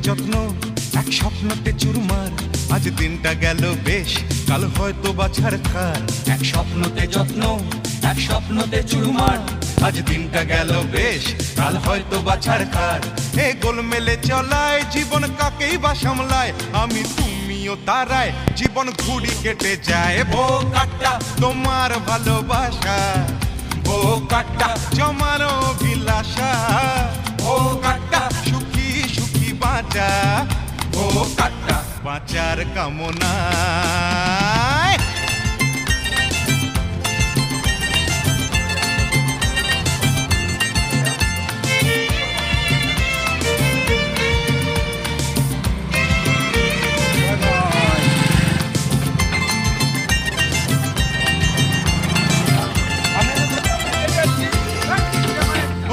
যত্ন এক স্বপ্নতে চুরমার, আজ দিনটা গেল বেশ, কাল হয়তো বাছার খার। এক স্বপ্নতে যত্ন, এক স্বপ্নতে চুরমার, আজ দিনটা গেল বেশ, কাল হয়তো বাছার খার। এ গোলমেলে চলায় জীবন কাকেই বা সামলায়, আমি তুমিও তারায় জীবন ঘুড়ি কেটে যায়। ও কাট্টা তোমার ভালোবাসা, ও কাট্টা জমার অভিলাষা, ও কাট্টা সুখী সুখী বাঁচা, ও কাট্টা বাঁচার কামনায়।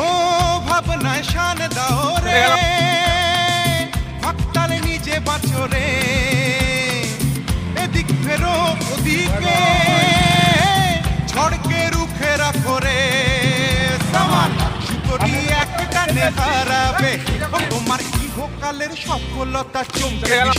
ও ভাবনায় শান দাও রে, ভাবতালে নিজে বাঁচো রে, এদিক ফেরো ওদিকে ঝড়কে রুখে রাখো রে। সামান সুতরি একটা হারাবে, তোমার ইহকালের সফলতা চমকে